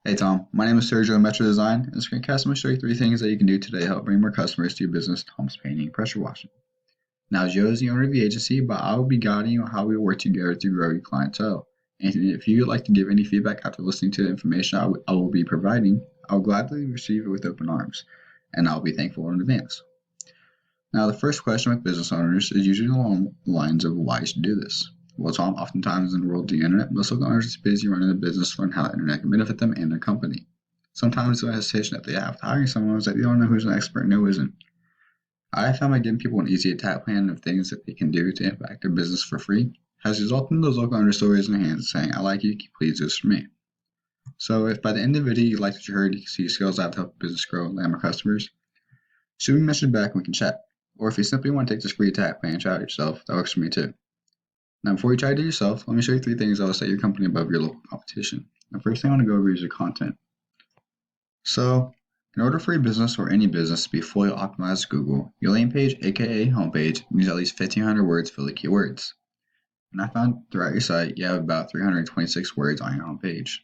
Hey Tom, my name is Sergio in Metro Design, and this screencast I'm going to show you three things that you can do today to help bring more customers to your business: Tom's Painting and Pressure Washing. Now, Joe is the owner of the agency, but I will be guiding you on how we work together to grow your clientele. And if you would like to give any feedback after listening to the information I will be providing, I will gladly receive it with open arms, and I will be thankful in advance. Now, the first question with business owners is usually along the lines of why you should do this. Well, Tom, oftentimes in the world of the internet, most local owners are busy running a business to learn how the internet can benefit them and their company. Sometimes the hesitation that they have to hiring someone is that they don't know who's an expert and who isn't. I found by giving people an easy attack plan of things that they can do to impact their business for free has resulted in those local owners still raising their hands and saying, I like you, please do this for me. So if by the end of the video you like what you heard, you can see skills that have to help the business grow and land more customers, shoot me a message back and we can chat. Or if you simply want to take this free attack plan and try it yourself, that works for me too. Now, before you try to do it yourself, let me show you three things that will set your company above your local competition. The first thing I want to go over is your content. So, in order for your business or any business to be fully optimized to Google, your landing page, aka homepage, needs at least 1,500 words for the keywords. And I found throughout your site, you have about 326 words on your homepage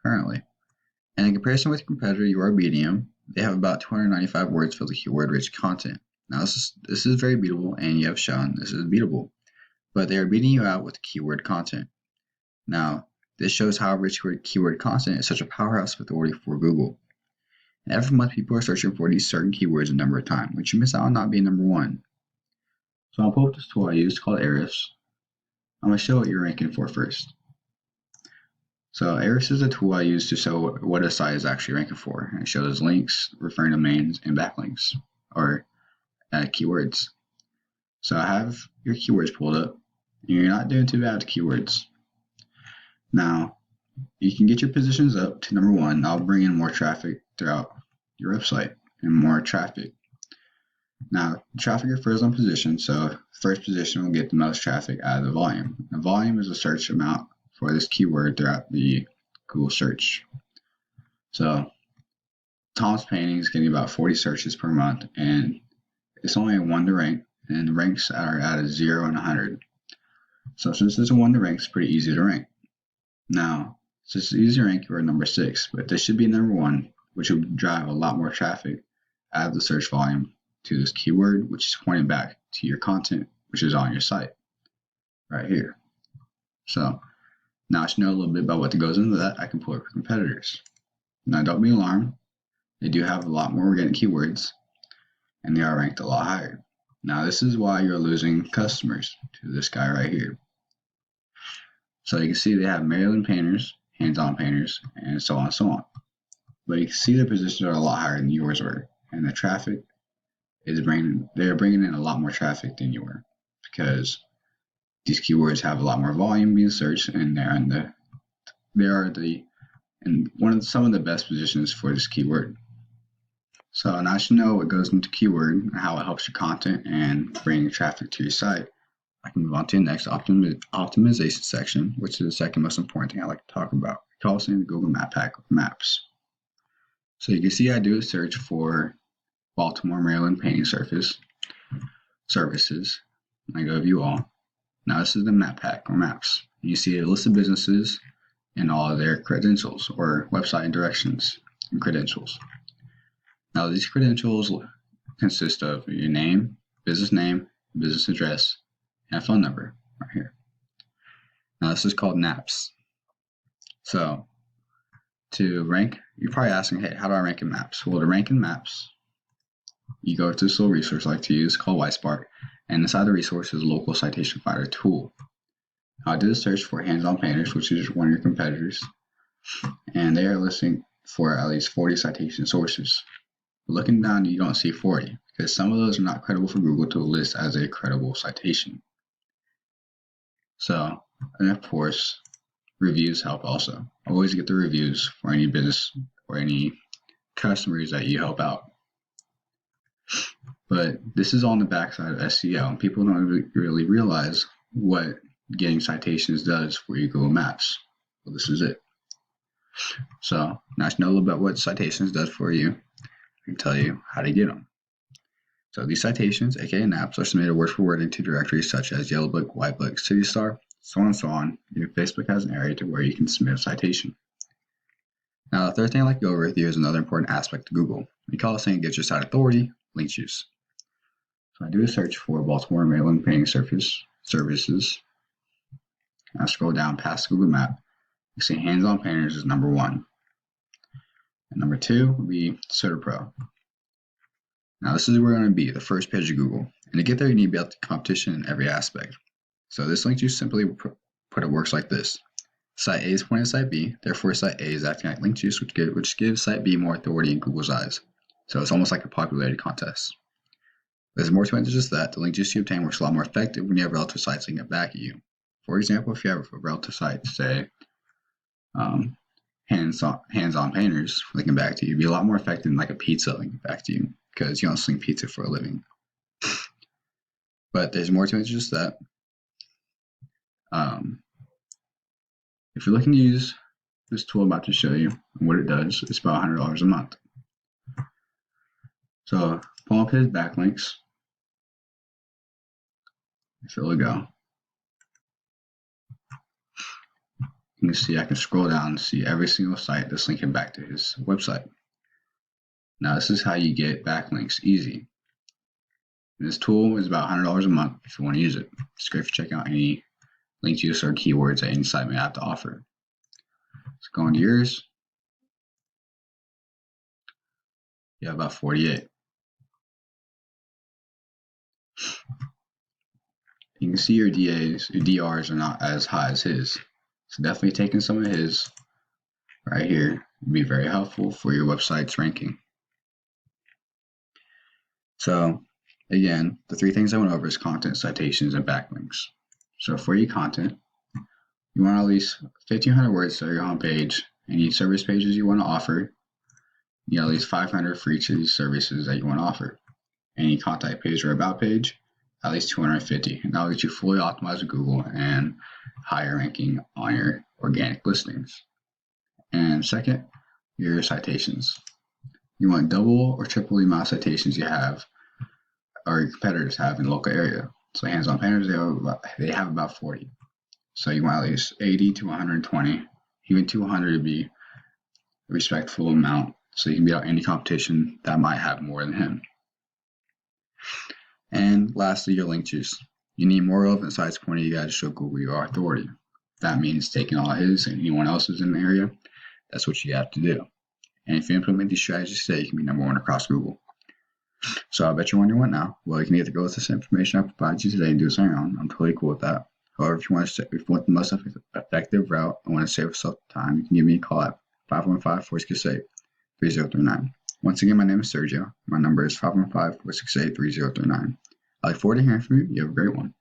currently. And in comparison with your competitor, you are Medium, they have about 295 words for the keyword-rich content. Now, this is very beatable, and you have shown this is beatable, but they are beating you out with keyword content. Now, this shows how rich keyword content is such a powerhouse authority for Google. And every month, people are searching for these certain keywords a number of times, which you miss out on not being number one. So I'll pull up this tool I use called Ahrefs. I'm going to show what you're ranking for first. So Ahrefs is a tool I use to show what a site is actually ranking for. And it shows links, referring domains, and backlinks, or keywords. So I have your keywords pulled up, and you're not doing too bad with keywords. Now, you can get your positions up to number one. I'll bring in more traffic throughout your website and more traffic. Now, traffic refers on position, so first position will get the most traffic out of the volume. The volume is a search amount for this keyword throughout the Google search. So, Tom's Painting is getting about 40 searches per month, and it's only a 1 to rank, and the ranks are at a 0 and 100. So, since it's a 1 to rank, it's pretty easy to rank. Now, since it's easy to rank, you're at number 6, but this should be number 1, which will drive a lot more traffic out of the search volume to this keyword, which is pointing back to your content, which is on your site right here. So now I should know a little bit about what goes into that. I can pull up your competitors. Now, don't be alarmed. They do have a lot more organic keywords, and they are ranked a lot higher. Now, this is why you're losing customers to this guy right here. So you can see they have Maryland painters, hands-on painters, and so on and so on. But you can see their positions are a lot higher than yours were, and the traffic they're bringing in a lot more traffic than you were, because these keywords have a lot more volume being searched, and some of the best positions for this keyword. So now you should know what goes into keyword and how it helps your content and bring traffic to your site. I can move on to the next optimization section, which is the second most important thing I like to talk about. It's also in the Google Map Pack with maps. So you can see I do a search for Baltimore, Maryland painting services. I go view all. Now this is the map pack or maps. You see a list of businesses and all of their credentials or website directions and credentials. Now these credentials consist of your name, business address, and a phone number right here. Now this is called NAPs. So to rank, you're probably asking, hey, how do I rank in maps? Well, to rank in maps, you go to this little resource I like to use called Whitespark, and inside the resource is a local citation finder tool. I did a search for hands-on painters, which is one of your competitors, and they are listing for at least 40 citation sources. But looking down, you don't see 40, because some of those are not credible for Google to list as a credible citation. So, and of course, reviews help also. Always get the reviews for any business or any customers that you help out. But this is on the backside of SEO, and people don't really realize what getting citations does for your Google Maps. Well, this is it. So now to know a little bit what citations does for you, I can tell you how to get them. So these citations, aka NAPs, are submitted word for word into directories such as Yellow Book, White Book, City Star, so on and so on. Your Facebook has an area to where you can submit a citation. Now, the third thing I'd like to go over with you is another important aspect of Google. We call this thing get your site authority, link juice. So I do a search for Baltimore Maryland painting services. I scroll down past Google Map. You see hands-on painters is number 1. And number 2 would be Citaitons. Now this is where we're going to be, the first page of Google. And to get there, you need to be able to competition in every aspect. So this link juice simply put it works like this. Site A is pointing to Site B, therefore Site A is acting like link juice, which gives Site B more authority in Google's eyes. So it's almost like a popularity contest. There's more to it than just that. The link juice you obtain works a lot more effective when you have relative sites linking back at you. For example, if you have a relative site, say hands-on painters linking back to you, it'd be a lot more effective than like a pizza linking back to you because you don't sling pizza for a living. But there's more to it than just that. If you're looking to use this tool I'm about to show you and what it does, it's about $100 a month. So pull up his backlinks. So there we go. You can see I can scroll down and see every single site that's linking back to his website. Now this is how you get backlinks easy. And this tool is about $100 a month if you want to use it. It's great for checking out any link juice or keywords that any site may have to offer. So go into yours. You have about 48. You can see your DRs are not as high as his. So definitely taking some of his right here would be very helpful for your website's ranking. So again, the 3 things I went over is content, citations, and backlinks. So for your content, you want at least 1,500 words to your homepage. Any service pages you want to offer, you need at least 500 for each of these services that you want to offer. Any contact page or about page, at least 250, and that'll get you fully optimized with Google and higher ranking on your organic listings. And second, your citations. You want double or triple the amount of citations you have or your competitors have in the local area. So hands-on painters, they have about 40. So you want at least 80 to 120, even 200 to be a respectful amount so you can beat out any competition that might have more than him. And lastly, your link juice. You need more relevant sites pointing you guys to show Google your authority. That means taking all his and anyone else's in the area. That's what you have to do. And if you implement these strategies today, you can be number 1 across Google. So I bet you're wondering what now? Well, you can either go with this information I provided you today and do this on your own. I'm totally cool with that. However, if you want the most effective route and want to save yourself time, you can give me a call at 515-468-3039. Once again, my name is Sergio. My number is 515-468-3039. I look forward to hearing from you. You have a great one.